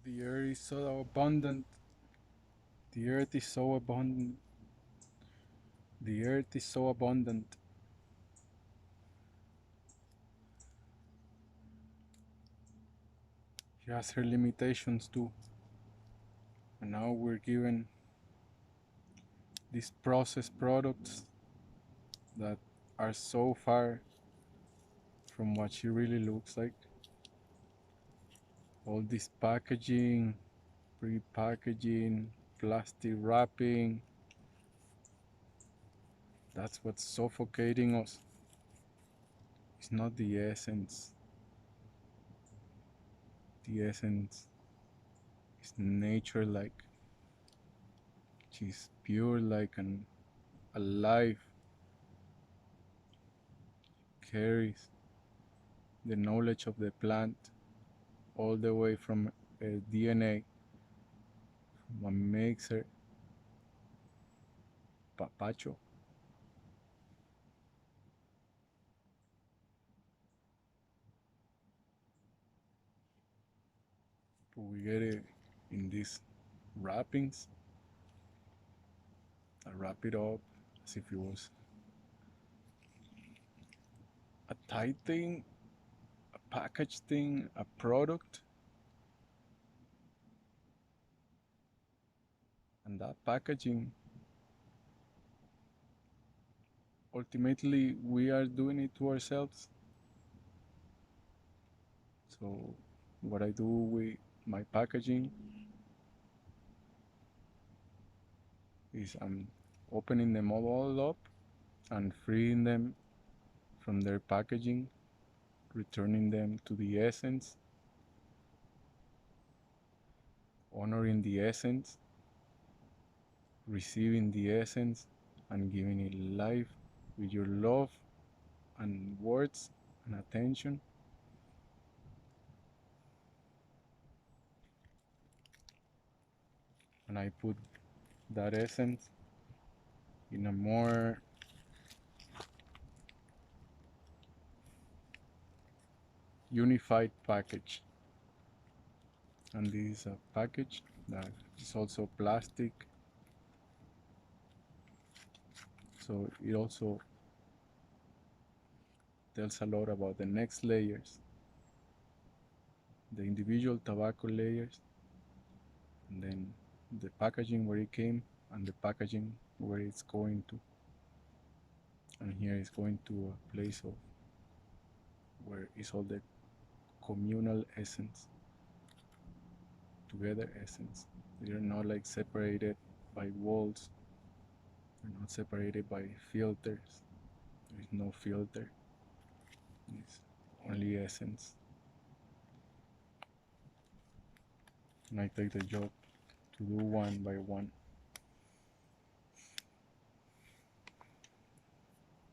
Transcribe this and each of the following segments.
The earth is so abundant. The earth is so abundant. The earth is so abundant. She has her limitations too. And now we're given these processed products that are so far from what she really looks like. All this packaging, pre-packaging, plastic wrapping, that's what's suffocating us. It's not the essence. The essence is nature like. She's pure like an alive, carries the knowledge of the plant all the way from DNA, what makes her papacho. But we get it in these wrappings. I wrap it up as if it was a tight thing, a packaged thing, a product. And that packaging, ultimately, we are doing it to ourselves. So, what I do with my packaging is I'm opening them all up and freeing them from their packaging, returning them to the essence, honoring the essence, receiving the essence, and giving it life with your love and words and attention. And I put that essence in a more unified package. And this is a package that is also plastic, so it also tells a lot about the next layers, the individual tobacco layers, and then the packaging where it came and the packaging where it's going to. And here it's going to a place of where is all the communal essence, together essence. They're not like separated by walls, they're not separated by filters. There is no filter, it's only essence. And I take the job to do one by one.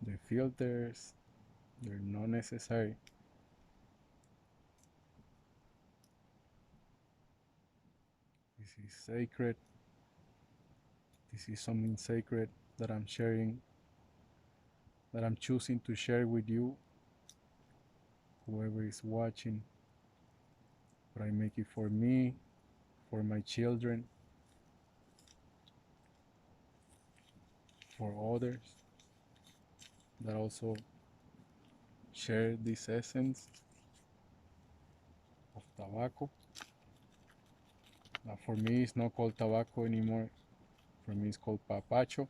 The filters, they're not necessary. This is sacred. This is something sacred that I'm sharing, that I'm choosing to share with you, whoever is watching. But I make it for me, for my children, for others that also share this essence of tobacco. Now, for me, it's not called tobacco anymore. For me, it's called papacho.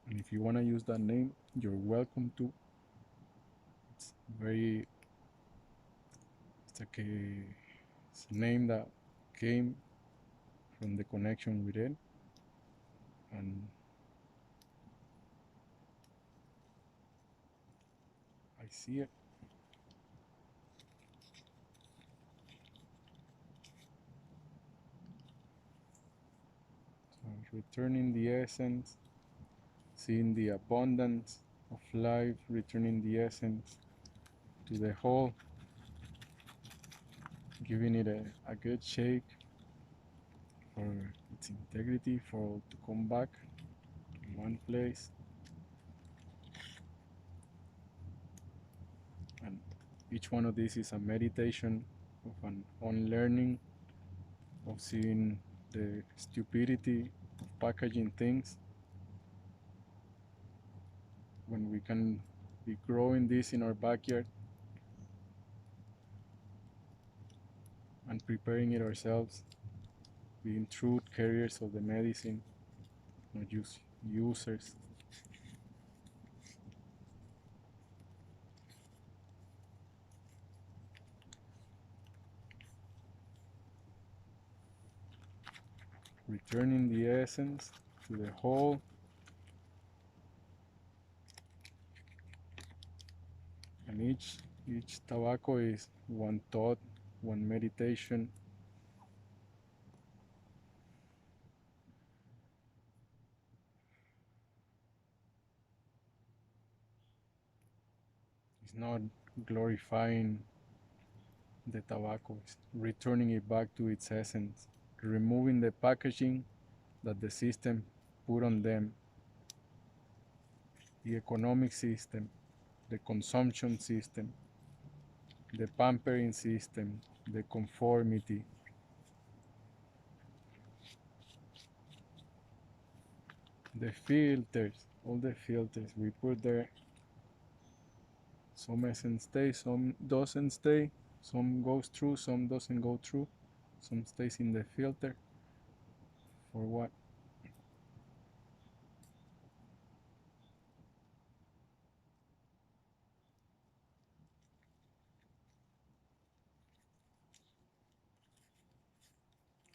And if you want to use that name, you're welcome to. It's very, it's a name that came from the connection with it. And I see it. So returning the essence, seeing the abundance of life, returning the essence to the whole, giving it a good shake for its integrity, for all to come back in one place. And Each one of these is a meditation of an unlearning, of seeing the stupidity of packaging things, when we can be growing this in our backyard and preparing it ourselves, being true carriers of the medicine, not just users. Returning the essence to the whole, and each tobacco is one thought, one meditation. It's not glorifying the tobacco, it's returning it back to its essence, removing the packaging that the system put on them, the economic system, the consumption system, the pampering system, the conformity, the filters, all the filters we put there. Some essence stays, some doesn't stay, some goes through, some doesn't go through, some stays in the filter. For what?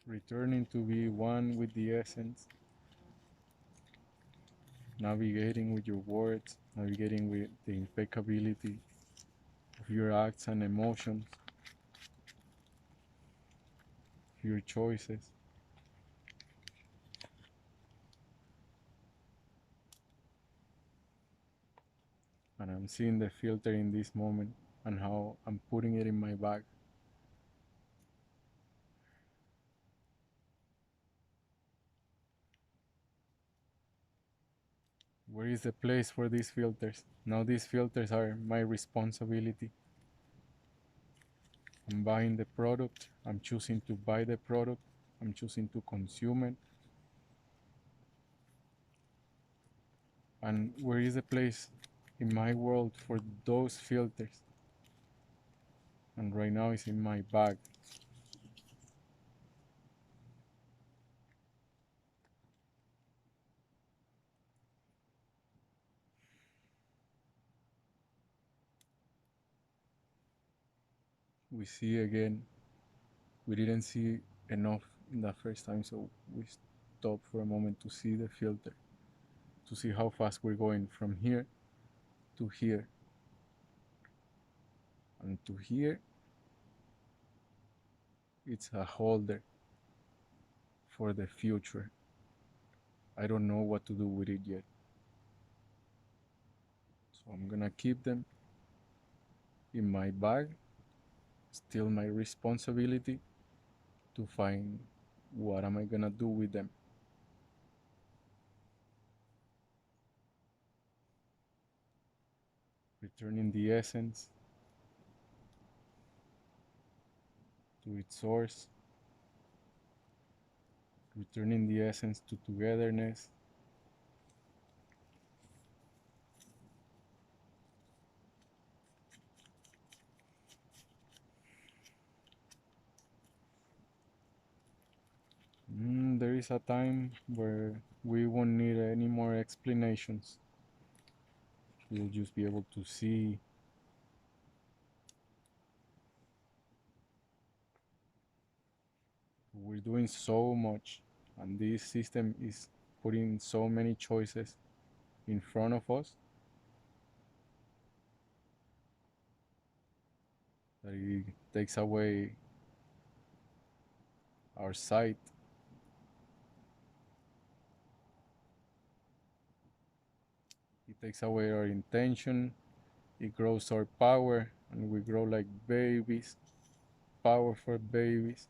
Returning to be one with the essence, navigating with your words, navigating with the impeccability of your acts and emotions, your choices. And I'm seeing the filter in this moment and how I'm putting it in my bag. Where is the place for these filters? Now these filters are my responsibility. I'm buying the product, I'm choosing to buy the product, I'm choosing to consume it. And where is the place in my world for those filters? And right now it's in my bag. We see again, we didn't see enough in the first time, so we stop for a moment to see the filter, to see how fast we're going from here to here. And to here, it's a holder for the future. I don't know what to do with it yet. So I'm gonna keep them in my bag, still my responsibility to find what am I gonna do with them. Returning the essence to its source, returning the essence to togetherness, there is a time where we won't need any more explanations. We'll just be able to see. We're doing so much, and this system is putting so many choices in front of us that it takes away our sight. It takes away our intention. It grows our power, and we grow like babies, powerful babies,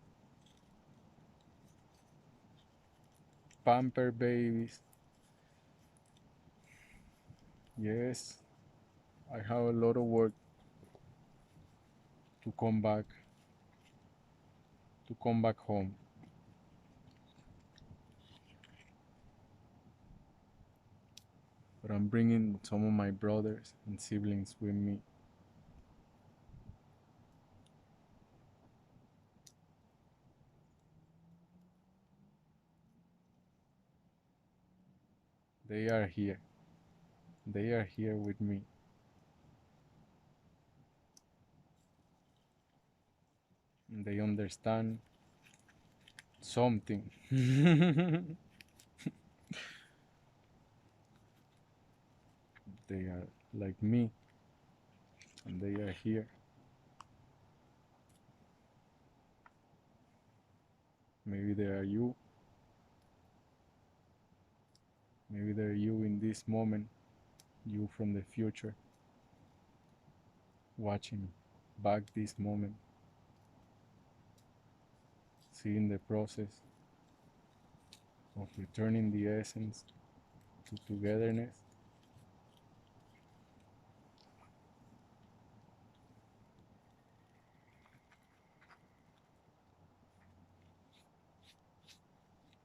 pamper babies. Yes, I have a lot of work to come back to come back home. But I'm bringing some of my brothers and siblings with me. They are here. They are here with me. And they understand something. They are like me, and they are here. Maybe they are you. Maybe they're you in this moment, you from the future, watching back this moment, seeing the process of returning the essence to togetherness.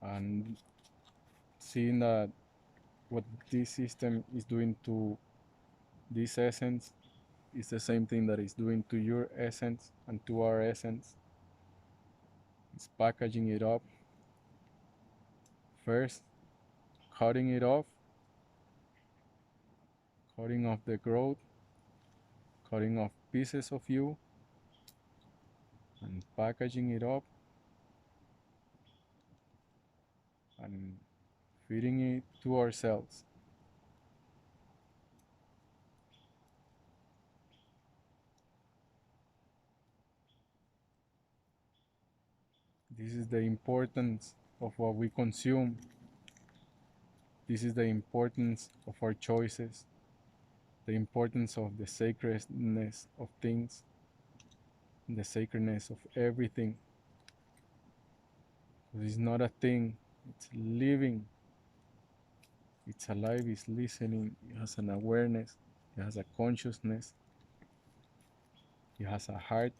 And seeing that what this system is doing to this essence is the same thing that it's doing to your essence and to our essence. It's packaging it up first, cutting it off, cutting off the growth, cutting off pieces of you, and packaging it up and feeding it to ourselves. This is the importance of what we consume. This is the importance of our choices, the importance of the sacredness of things, the sacredness of everything. It's not a thing, it's living, it's alive, it's listening, it has an awareness, it has a consciousness, it has a heart.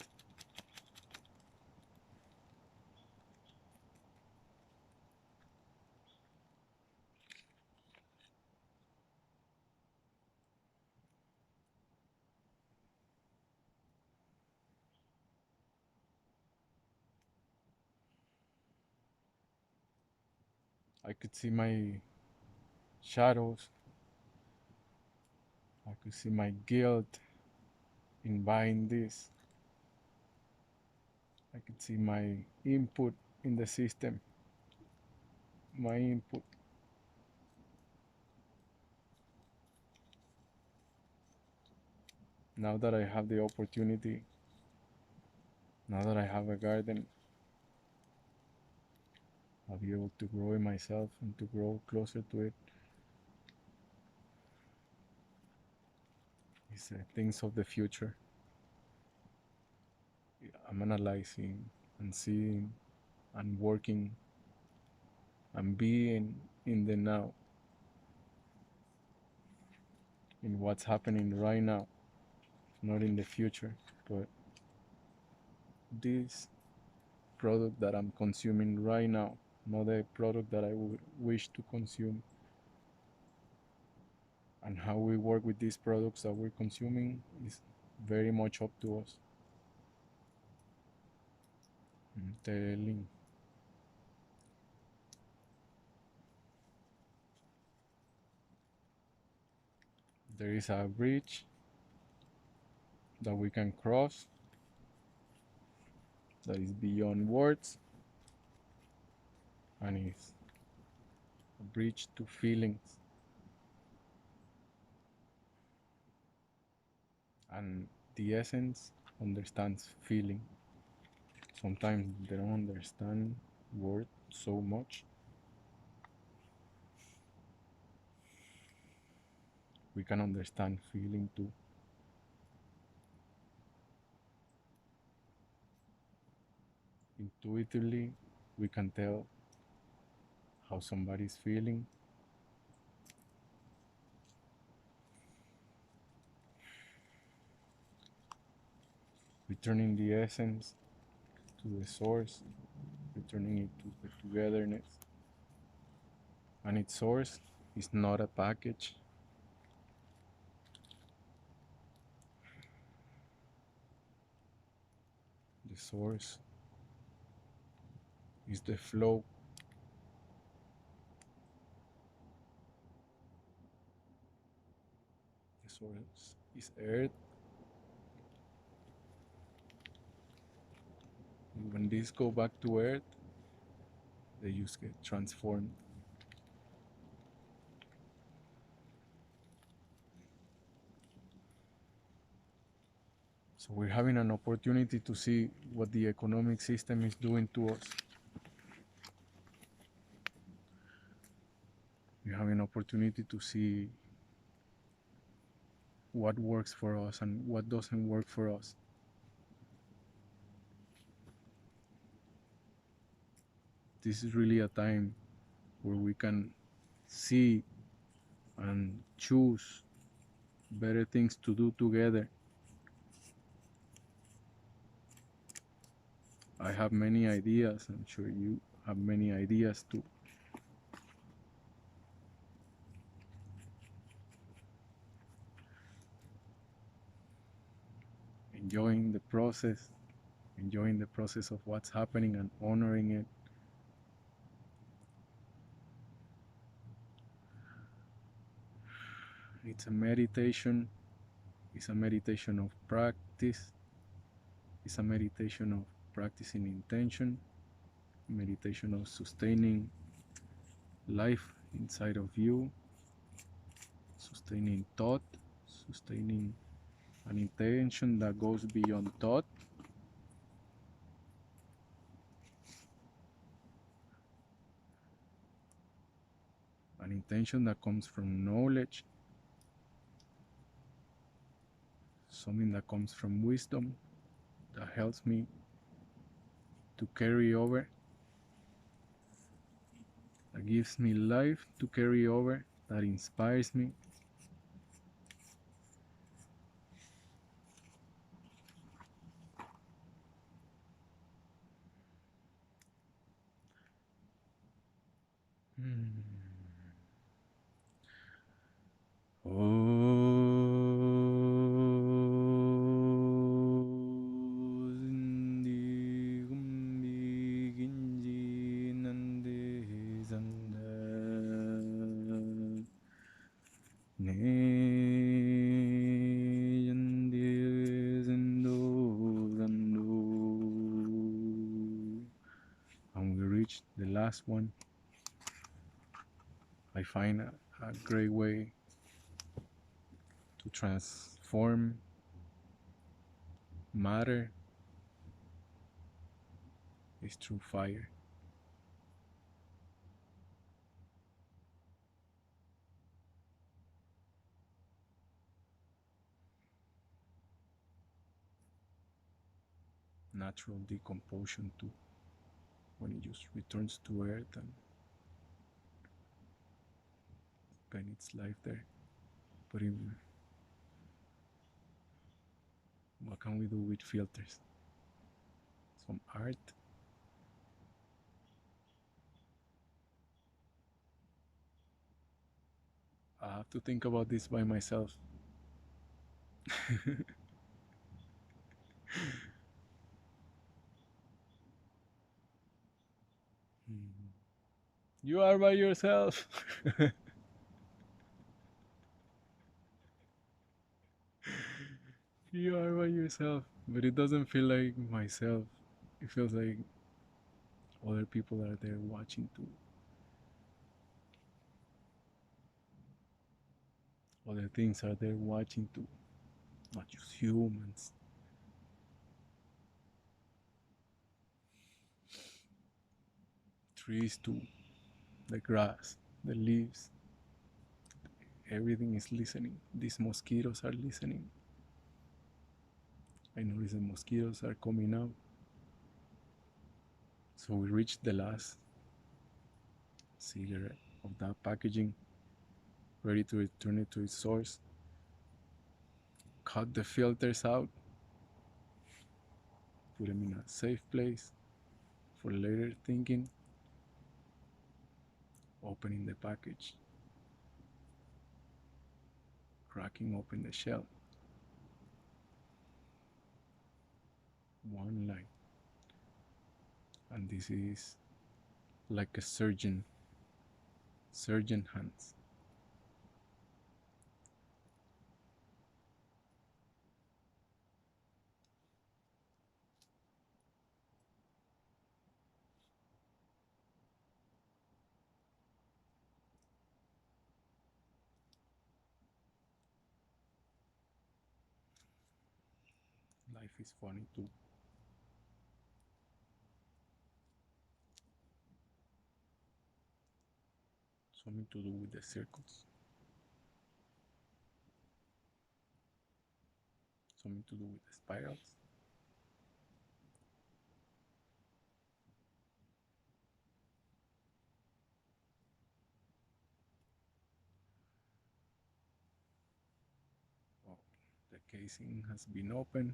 I could see my shadows, I could see my guilt in buying this. I could see my input in the system, my input. Now that I have the opportunity, now that I have a garden, I'll be able to grow it myself and to grow closer to it. It's things of the future. I'm analyzing and seeing and working and being in the now, in what's happening right now, not in the future, but this product that I'm consuming right now, not the product that I would wish to consume. And how we work with these products that we're consuming is very much up to us. Telling. There is a bridge that we can cross that is beyond words and is a bridge to feelings. And the essence understands feeling. Sometimes they don't understand words so much. We can understand feeling too. Intuitively, we can tell how somebody's feeling. returning the essence to the source, returning it to the togetherness. And its source is not a package. The source is the flow. The source is earth. And when these go back to earth, they just get transformed. So we're having an opportunity to see what the economic system is doing to us. We have an opportunity to see what works for us and what doesn't work for us. This is really a time where we can see and choose better things to do together. I have many ideas. I'm sure you have many ideas too. Enjoying the process of what's happening and honoring it. It's a meditation. It's a meditation of practice. It's a meditation of practicing intention, meditation of sustaining life inside of you, sustaining thought, sustaining an intention that goes beyond thought, an intention that comes from knowledge, something that comes from wisdom that helps me to carry over, that gives me life to carry over, that inspires me. And we reached the last one. I find a great way to transform matter is through fire. Natural decomposition too, when it just returns to earth and spend its life there. But what can we do with filters? Some art. I have to think about this by myself. You are by yourself. You are by yourself. But it doesn't feel like myself. It feels like other people are there watching too. Other things are there watching too. Not just humans. Trees too. The grass, the leaves. Everything is listening. These mosquitoes are listening. I notice the mosquitoes are coming out. So we reached the last cigarette of that packaging, ready to return it to its source. Cut the filters out. put them in a safe place for later thinking, opening the package, cracking open the shell, one line. And this is like a surgeon hands. Life is funny too. Something to do with the circles, something to do with the spirals. Oh, the casing has been opened,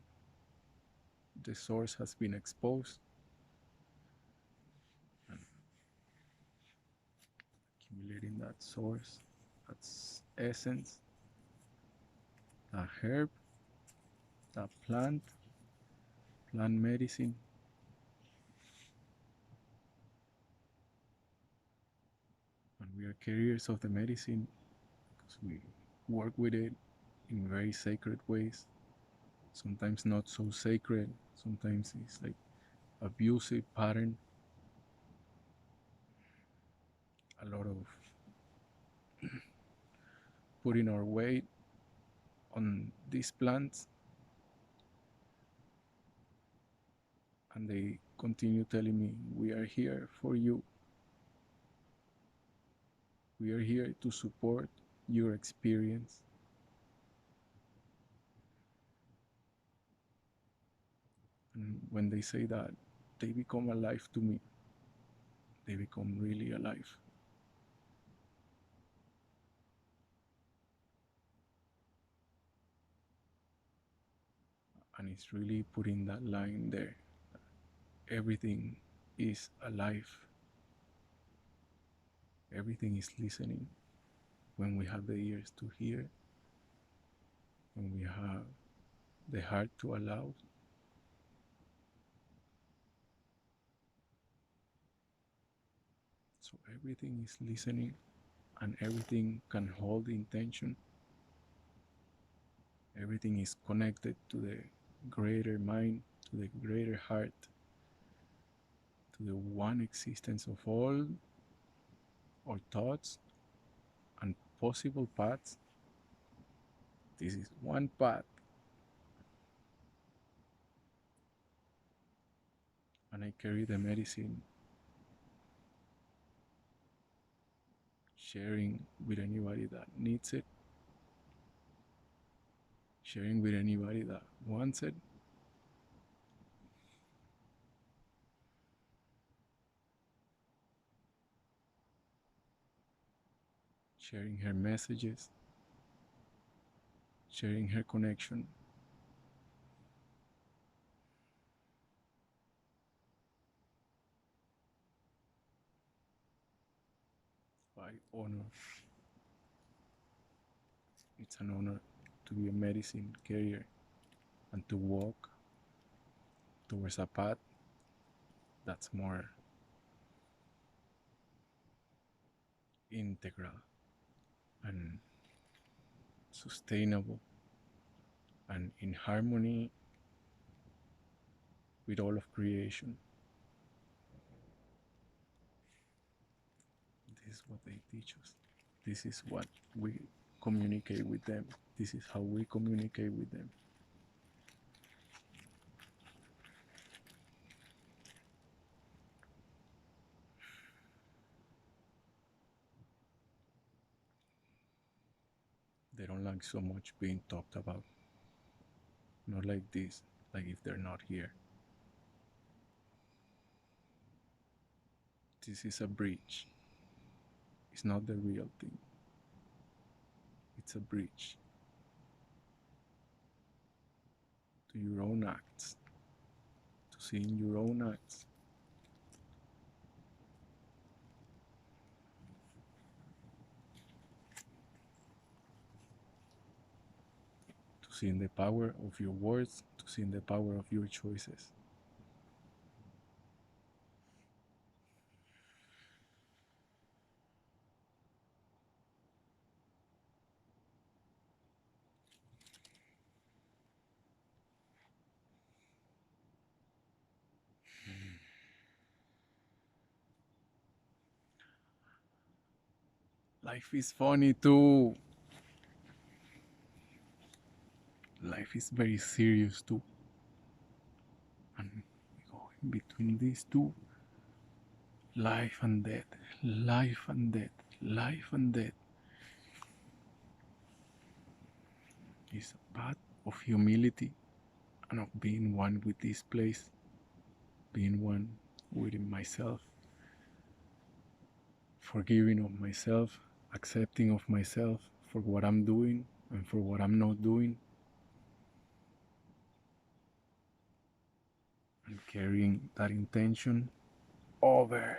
the source has been exposed, and accumulating that source, that's essence, that herb, that plant medicine, and we are carriers of the medicine because we work with it in very sacred ways. Sometimes not so sacred, sometimes it's like abusive pattern, a lot of putting our weight on these plants, and they continue telling me, we are here for you, we are here to support your experience. And when they say that, they become alive to me, they become really alive. And it's really putting that line there. Everything is alive, everything is listening when we have the ears to hear, when we have the heart to allow. So everything is listening, and everything can hold intention. Everything is connected to the greater mind, to the greater heart, to the one existence of all our thoughts and possible paths. This is one path, and I carry the medicine, sharing with anybody that needs it, sharing with anybody that wants it. Sharing her messages, sharing her connection. I honor, it's an honor to be a medicine carrier and to walk towards a path that's more integral and sustainable and in harmony with all of creation. This is what they teach us. This is what we communicate with them. This is how we communicate with them. They don't like so much being talked about. Not like this, like if they're not here. This is a bridge. It's not the real thing. It's a bridge to your own acts, to seeing your own acts, to seeing the power of your words, to seeing the power of your choices. Life is funny too. Life is very serious too. And we go in between these two, life and death, life and death, life and death. Is a path of humility and of being one with this place, being one within myself, forgiving of myself, accepting of myself for what I'm doing and for what I'm not doing, and carrying that intention over